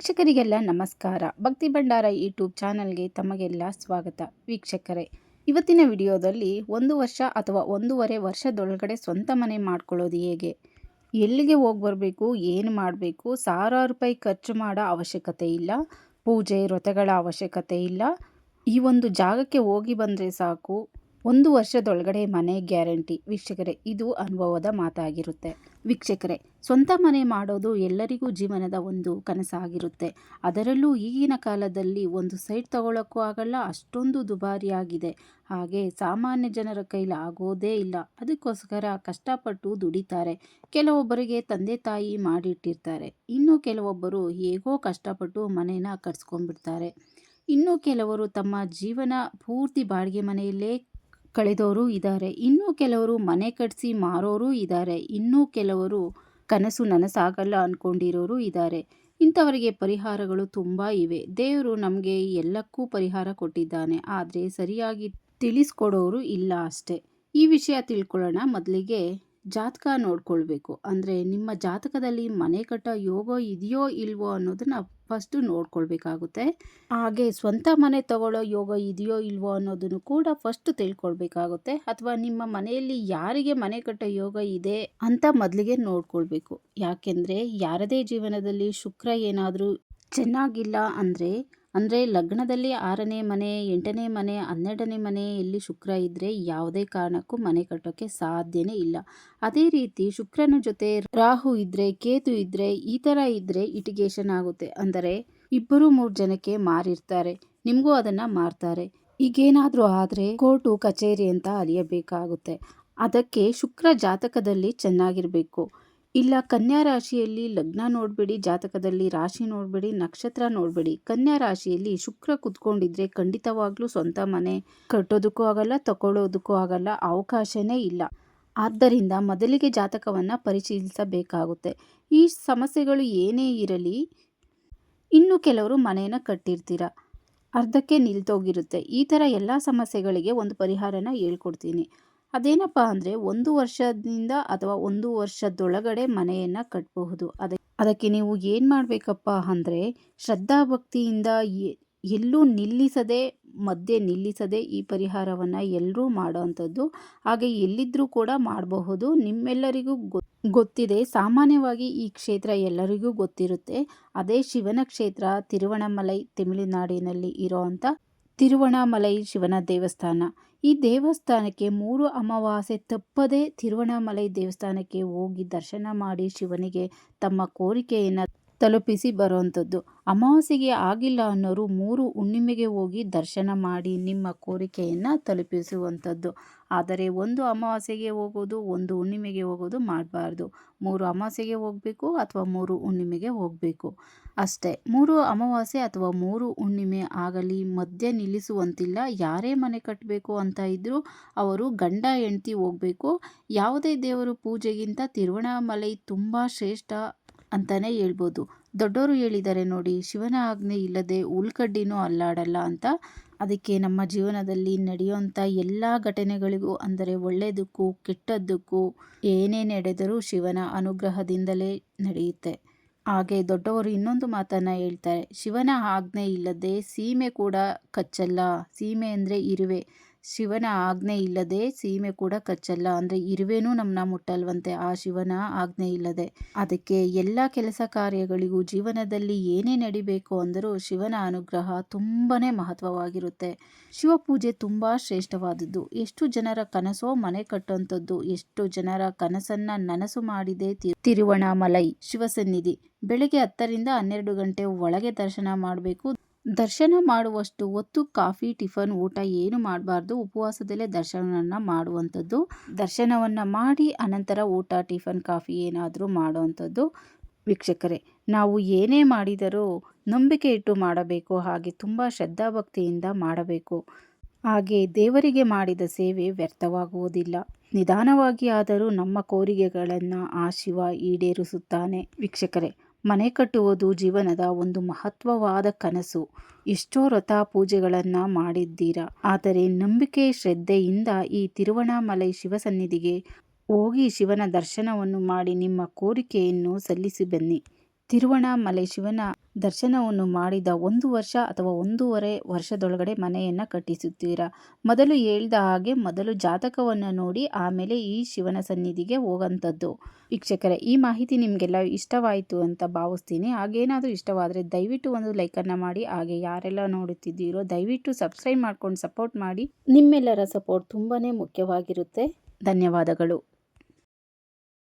ವೀಕ್ಷಕರಿಗೆಲ್ಲ ನಮಸ್ಕಾರ. ಭಕ್ತಿ ಭಂಡಾರ ಯೂಟ್ಯೂಬ್ ಚಾನಲ್ಗೆ ತಮಗೆಲ್ಲ ಸ್ವಾಗತ. ವೀಕ್ಷಕರೇ, ಇವತ್ತಿನ ವಿಡಿಯೋದಲ್ಲಿ 1 ವರ್ಷ ಅಥವಾ 1.5 ವರ್ಷದೊಳಗಡೆ ಸ್ವಂತ ಮನೆ ಮಾಡ್ಕೊಳ್ಳೋದು ಹೇಗೆ, ಎಲ್ಲಿಗೆ ಹೋಗಿ ಬರಬೇಕು, ಏನು ಮಾಡಬೇಕು, ಸಾವಿರಾರು ರೂಪಾಯಿ ಖರ್ಚು ಮಾಡೋ ಅವಶ್ಯಕತೆ ಇಲ್ಲ, ಪೂಜೆ ವ್ರತಗಳ ಅವಶ್ಯಕತೆ ಇಲ್ಲ. ಈ ಒಂದು ಜಾಗಕ್ಕೆ ಹೋಗಿ ಬಂದರೆ ಸಾಕು, 1 ವರ್ಷದೊಳಗಡೆ ಮನೆ ಗ್ಯಾರಂಟಿ. ವೀಕ್ಷಕರೇ, ಇದು ಅನುಭವದ ಮಾತಾಗಿರುತ್ತೆ. ವೀಕ್ಷಕರೇ, ಸ್ವಂತ ಮನೆ ಮಾಡೋದು ಎಲ್ಲರಿಗೂ ಜೀವನದ ಒಂದು ಕನಸಾಗಿರುತ್ತೆ. ಅದರಲ್ಲೂ ಈಗಿನ ಕಾಲದಲ್ಲಿ ಒಂದು ಸೈಟ್ ತಗೊಳ್ಳೋಕ್ಕೂ ಆಗಲ್ಲ, ಅಷ್ಟೊಂದು ದುಬಾರಿಯಾಗಿದೆ. ಹಾಗೆ ಸಾಮಾನ್ಯ ಜನರ ಕೈಲಿ ಆಗೋದೇ ಇಲ್ಲ. ಅದಕ್ಕೋಸ್ಕರ ಕಷ್ಟಪಟ್ಟು ದುಡಿತಾರೆ. ಕೆಲವೊಬ್ಬರಿಗೆ ತಂದೆ ತಾಯಿ ಮಾಡಿಟ್ಟಿರ್ತಾರೆ, ಇನ್ನು ಕೆಲವೊಬ್ಬರು ಹೇಗೋ ಕಷ್ಟಪಟ್ಟು ಮನೇನ ಕಟ್ಸ್ಕೊಂಡ್ಬಿಡ್ತಾರೆ. ಇನ್ನು ಕೆಲವರು ತಮ್ಮ ಜೀವನ ಪೂರ್ತಿ ಬಾಡಿಗೆ ಮನೆಯಲ್ಲೇ ಕಳೆದವರು ಇದ್ದಾರೆ. ಇನ್ನೂ ಕೆಲವರು ಮನೆ ಕಟ್ಟಿಸಿ ಮಾರೋರು ಇದ್ದಾರೆ. ಇನ್ನೂ ಕೆಲವರು ಕನಸು ನನಸಾಗಲ್ಲ ಅಂದ್ಕೊಂಡಿರೋರು ಇದ್ದಾರೆ. ಇಂಥವರಿಗೆ ಪರಿಹಾರಗಳು ತುಂಬ ಇವೆ. ದೇವರು ನಮಗೆ ಎಲ್ಲಕ್ಕೂ ಪರಿಹಾರ ಕೊಟ್ಟಿದ್ದಾನೆ, ಆದರೆ ಸರಿಯಾಗಿ ತಿಳಿಸ್ಕೊಡೋರು ಇಲ್ಲ ಅಷ್ಟೇ. ಈ ವಿಷಯ ತಿಳ್ಕೊಳ್ಳೋಣ. ಮೊದಲಿಗೆ ಜಾತಕ ನೋಡ್ಕೊಳ್ಬೇಕು. ಅಂದರೆ ನಿಮ್ಮ ಜಾತಕದಲ್ಲಿ ಮನೆ ಕಟ್ಟೋ ಯೋಗ ಇದೆಯೋ ಇಲ್ವೋ ಅನ್ನೋದನ್ನ ಫಸ್ಟು ನೋಡ್ಕೊಳ್ಬೇಕಾಗುತ್ತೆ. ಹಾಗೆ ಸ್ವಂತ ಮನೆ ತಗೊಳ್ಳೋ ಯೋಗ ಇದೆಯೋ ಇಲ್ವೋ ಅನ್ನೋದನ್ನು ಕೂಡ ಫಸ್ಟ್ ತಿಳ್ಕೊಳ್ಬೇಕಾಗುತ್ತೆ. ಅಥವಾ ನಿಮ್ಮ ಮನೆಯಲ್ಲಿ ಯಾರಿಗೆ ಮನೆ ಕಟ್ಟೋ ಯೋಗ ಇದೆ ಅಂತ ಮೊದಲಿಗೆ ನೋಡ್ಕೊಳ್ಬೇಕು. ಯಾಕೆಂದರೆ ಯಾರದೇ ಜೀವನದಲ್ಲಿ ಶುಕ್ರ ಏನಾದರೂ ಚೆನ್ನಾಗಿಲ್ಲ ಅಂದರೆ ಲಗ್ನದಲ್ಲಿ 6ನೇ ಮನೆ, 8ನೇ ಮನೆ, 12ನೇ ಮನೆಯಲ್ಲಿ ಶುಕ್ರ ಇದ್ದರೆ ಯಾವುದೇ ಕಾರಣಕ್ಕೂ ಮನೆ ಕಟ್ಟೋಕ್ಕೆ ಸಾಧ್ಯನೇ ಇಲ್ಲ. ಅದೇ ರೀತಿ ಶುಕ್ರನ ಜೊತೆ ರಾಹು ಇದ್ದರೆ, ಕೇತು ಇದ್ದರೆ, ಈ ಥರ ಇದ್ದರೆ ಇಟಿಗೇಷನ್ ಆಗುತ್ತೆ. ಅಂದರೆ 2-3 ಜನಕ್ಕೆ ಮಾರಿರ್ತಾರೆ, ನಿಮಗೂ ಅದನ್ನು ಮಾರ್ತಾರೆ. ಈಗೇನಾದರೂ ಆದರೆ ಕೋರ್ಟು ಕಚೇರಿ ಅಂತ ಅಲಿಯಬೇಕಾಗುತ್ತೆ. ಅದಕ್ಕೆ ಶುಕ್ರ ಜಾತಕದಲ್ಲಿ ಚೆನ್ನಾಗಿರಬೇಕು. ಇಲ್ಲ ಕನ್ಯಾ ರಾಶಿಯಲ್ಲಿ ಲಗ್ನ ನೋಡಬೇಡಿ, ಜಾತಕದಲ್ಲಿ ರಾಶಿ ನೋಡಬೇಡಿ, ನಕ್ಷತ್ರ ನೋಡಬೇಡಿ. ಕನ್ಯಾ ರಾಶಿಯಲ್ಲಿ ಶುಕ್ರ ಕುತ್ಕೊಂಡಿದ್ರೆ ಖಂಡಿತವಾಗ್ಲೂ ಸ್ವಂತ ಮನೆ ಕಟ್ಟೋದಕ್ಕೂ ಆಗಲ್ಲ, ತಗೊಳ್ಳೋದಕ್ಕೂ ಆಗಲ್ಲ, ಅವಕಾಶನೇ ಇಲ್ಲ. ಆದ್ದರಿಂದ ಮೊದಲಿಗೆ ಜಾತಕವನ್ನು ಪರಿಶೀಲಿಸಬೇಕಾಗುತ್ತೆ. ಈ ಸಮಸ್ಯೆಗಳು ಏನೇ ಇರಲಿ, ಇನ್ನು ಕೆಲವರು ಮನೆಯನ್ನು ಕಟ್ಟಿರ್ತೀರ, ಅರ್ಧಕ್ಕೆ ನಿಲ್ತೋಗಿರುತ್ತೆ. ಈ ಥರ ಎಲ್ಲ ಸಮಸ್ಯೆಗಳಿಗೆ ಒಂದು ಪರಿಹಾರನ ಹೇಳ್ಕೊಡ್ತೀನಿ. ಅದೇನಪ್ಪ ಅಂದರೆ 1 ವರ್ಷದಿಂದ ಅಥವಾ 1 ವರ್ಷದೊಳಗಡೆ ಮನೆಯನ್ನು ಕಟ್ಟಬಹುದು. ಅದಕ್ಕೆ ನೀವು ಏನು ಮಾಡಬೇಕಪ್ಪ ಅಂದರೆ, ಶ್ರದ್ಧಾ ಭಕ್ತಿಯಿಂದ ಎಲ್ಲೂ ನಿಲ್ಲಿಸದೆ, ಮಧ್ಯೆ ನಿಲ್ಲಿಸದೆ ಈ ಪರಿಹಾರವನ್ನು ಎಲ್ಲರೂ ಮಾಡೋವಂಥದ್ದು. ಹಾಗೆ ಎಲ್ಲಿದ್ದರೂ ಕೂಡ ಮಾಡಬಹುದು. ನಿಮ್ಮೆಲ್ಲರಿಗೂ ಗೊತ್ತಿದೆ, ಸಾಮಾನ್ಯವಾಗಿ ಈ ಕ್ಷೇತ್ರ ಎಲ್ಲರಿಗೂ ಗೊತ್ತಿರುತ್ತೆ. ಅದೇ ಶಿವನ ಕ್ಷೇತ್ರ ತಿರುವಣ್ಣಾಮಲೈ, ತಮಿಳುನಾಡಿನಲ್ಲಿ ಇರೋವಂಥ ತಿರುವಣ್ಣಾಮಲೈ ಶಿವನ ದೇವಸ್ಥಾನ. ಈ ದೇವಸ್ಥಾನಕ್ಕೆ 3 ಅಮಾವಾಸ್ಯೆ ತಪ್ಪದೆ ತಿರುವಣ್ಣಾಮಲೈ ದೇವಸ್ಥಾನಕ್ಕೆ ಹೋಗಿ ದರ್ಶನ ಮಾಡಿ ಶಿವನಿಗೆ ತಮ್ಮ ಕೋರಿಕೆಯನ್ನು ತಲುಪಿಸಿ ಬರುವಂಥದ್ದು. ಅಮಾವಾಸ್ಯೆಗೆ ಆಗಿಲ್ಲ ಅನ್ನೋರು 3 ಹುಣ್ಣಿಮೆಗೆ ಹೋಗಿ ದರ್ಶನ ಮಾಡಿ ನಿಮ್ಮ ಕೋರಿಕೆಯನ್ನು ತಲುಪಿಸುವಂಥದ್ದು. ಆದರೆ 1 ಅಮಾವಾಸ್ಯೆಗೆ ಹೋಗೋದು, 1 ಹುಣ್ಣಿಮೆಗೆ ಹೋಗೋದು ಮಾಡಬಾರ್ದು. 3 ಅಮಾವಾಸ್ಯೆಗೆ ಹೋಗಬೇಕು ಅಥವಾ 3 ಹುಣ್ಣಿಮೆಗೆ ಹೋಗಬೇಕು ಅಷ್ಟೇ. 3 ಅಮಾವಾಸ್ಯೆ ಅಥವಾ 3 ಹುಣ್ಣಿಮೆ ಆಗಲಿ ಮಧ್ಯೆ ನಿಲ್ಲಿಸುವಂತಿಲ್ಲ. ಯಾರೇ ಮನೆ ಕಟ್ಟಬೇಕು ಅಂತ ಇದ್ದರೂ ಅವರು ಗಂಡ ಹೆಂಡತಿ ಹೋಗಬೇಕು. ಯಾವುದೇ ದೇವರು ಪೂಜೆಗಿಂತ ತಿರುವಣ್ಣಾಮಲೈ ತುಂಬ ಶ್ರೇಷ್ಠ ಅಂತಲೇ ಹೇಳ್ಬೋದು. ದೊಡ್ಡವರು ಹೇಳಿದ್ದಾರೆ ನೋಡಿ, ಶಿವನ ಆಜ್ಞೆ ಇಲ್ಲದೆ ಉಳ್ಕಡ್ಡಿನೂ ಅಲ್ಲಾಡಲ್ಲ ಅಂತ. ಅದಕ್ಕೆ ನಮ್ಮ ಜೀವನದಲ್ಲಿ ನಡೆಯುವಂಥ ಎಲ್ಲ ಘಟನೆಗಳಿಗೂ, ಅಂದರೆ ಒಳ್ಳೆಯದಕ್ಕೂ ಕೆಟ್ಟದ್ದಕ್ಕೂ ಏನೇ ನಡೆದರೂ ಶಿವನ ಅನುಗ್ರಹದಿಂದಲೇ ನಡೆಯುತ್ತೆ. ಹಾಗೆ ದೊಡ್ಡವರು ಇನ್ನೊಂದು ಮಾತನ್ನು ಹೇಳ್ತಾರೆ, ಶಿವನ ಆಜ್ಞೆ ಇಲ್ಲದೆ ಸೀಮೆ ಕೂಡ ಕಚ್ಚಲ್ಲ. ಸೀಮೆ ಅಂದರೆ ಇರುವೆ. ಶಿವನ ಆಜ್ಞೆ ಇಲ್ಲದೆ ಸೀಮೆ ಕೂಡ ಕಚ್ಚಲ್ಲ ಅಂದರೆ ಇರುವೆನೂ ನಮ್ಮನ್ನ ಮುಟ್ಟಲ್ವಂತೆ, ಆ ಶಿವನ ಆಜ್ಞೆ ಇಲ್ಲದೆ. ಅದಕ್ಕೆ ಎಲ್ಲ ಕೆಲಸ ಕಾರ್ಯಗಳಿಗೂ ಜೀವನದಲ್ಲಿ ಏನೇ ನಡಿಬೇಕು ಅಂದರೂ ಶಿವನ ಅನುಗ್ರಹ ತುಂಬಾ ಮಹತ್ವವಾಗಿರುತ್ತೆ. ಶಿವಪೂಜೆ ತುಂಬ ಶ್ರೇಷ್ಠವಾದದ್ದು. ಎಷ್ಟು ಜನರ ಕನಸೋ ಮನೆ ಕಟ್ಟುವಂಥದ್ದು, ಎಷ್ಟು ಜನರ ಕನಸನ್ನು ನನಸು ಮಾಡಿದೆ ತಿರುವಣ್ಣಾಮಲೈ ಶಿವಸನ್ನಿಧಿ. ಬೆಳಗ್ಗೆ 10ರಿಂದ 12 ಗಂಟೆ ಒಳಗೆ ದರ್ಶನ ಮಾಡಬೇಕು. ದರ್ಶನ ಮಾಡುವಷ್ಟು ಹೊತ್ತು ಕಾಫಿ, ಟಿಫನ್, ಊಟ ಏನು ಮಾಡಬಾರ್ದು. ಉಪವಾಸದಲ್ಲೇ ದರ್ಶನವನ್ನು ಮಾಡುವಂಥದ್ದು. ದರ್ಶನವನ್ನು ಮಾಡಿ ಅನಂತರ ಊಟ, ಟಿಫನ್, ಕಾಫಿ ಏನಾದರೂ ಮಾಡುವಂಥದ್ದು. ವೀಕ್ಷಕರೇ, ನಾವು ಏನೇ ಮಾಡಿದರೂ ನಂಬಿಕೆ ಇಟ್ಟು ಮಾಡಬೇಕು. ಹಾಗೆ ತುಂಬ ಶ್ರದ್ಧಾಭಕ್ತಿಯಿಂದ ಮಾಡಬೇಕು. ಹಾಗೆ ದೇವರಿಗೆ ಮಾಡಿದ ಸೇವೆ ವ್ಯರ್ಥವಾಗುವುದಿಲ್ಲ. ನಿಧಾನವಾಗಿ ಆದರೂ ನಮ್ಮ ಕೋರಿಕೆಗಳನ್ನು ಆ ಶಿವ ಈಡೇರಿಸುತ್ತಾನೆ. ವೀಕ್ಷಕರೇ, ಮನೆ ಕಟ್ಟುವುದು ಜೀವನದ ಒಂದು ಮಹತ್ವವಾದ ಕನಸು. ಎಷ್ಟೋ ವ್ರತ ಪೂಜೆಗಳನ್ನು ಮಾಡಿದ್ದೀರಾ, ಆದರೆ ನಂಬಿಕೆ ಶ್ರದ್ಧೆಯಿಂದ ಈ ತಿರುವಣ್ಣಾಮಲೈ ಶಿವಸನ್ನಿಧಿಗೆ ಹೋಗಿ ಶಿವನ ದರ್ಶನವನ್ನು ಮಾಡಿ ನಿಮ್ಮ ಕೋರಿಕೆಯನ್ನು ಸಲ್ಲಿಸಿ ಬನ್ನಿ. ತಿರುವಣ್ಣಾಮಲೈ ಶಿವನ ದರ್ಶನವನ್ನು ಮಾಡಿದ 1 ವರ್ಷ ಅಥವಾ 1.5 ವರ್ಷದೊಳಗಡೆ ಮನೆಯನ್ನು ಕಟ್ಟಿಸುತ್ತೀರಾ. ಮೊದಲು ಹೇಳಿದ ಹಾಗೆ ಮೊದಲು ಜಾತಕವನ್ನು ನೋಡಿ ಆಮೇಲೆ ಈ ಶಿವನ ಸನ್ನಿಧಿಗೆ ಹೋಗೋಂಥದ್ದು. ವೀಕ್ಷಕರೇ, ಈ ಮಾಹಿತಿ ನಿಮಗೆಲ್ಲ ಇಷ್ಟವಾಯಿತು ಅಂತ ಭಾವಿಸ್ತೀನಿ. ಹಾಗೇನಾದರೂ ಇಷ್ಟವಾದರೆ ದಯವಿಟ್ಟು ಒಂದು ಲೈಕನ್ನು ಮಾಡಿ. ಹಾಗೆ ಯಾರೆಲ್ಲ ನೋಡುತ್ತಿದ್ದೀರೋ ದಯವಿಟ್ಟು ಸಬ್ಸ್ಕ್ರೈಬ್ ಮಾಡ್ಕೊಂಡು ಸಪೋರ್ಟ್ ಮಾಡಿ. ನಿಮ್ಮೆಲ್ಲರ ಸಪೋರ್ಟ್ ತುಂಬಾ ಮುಖ್ಯವಾಗಿರುತ್ತೆ. ಧನ್ಯವಾದಗಳು.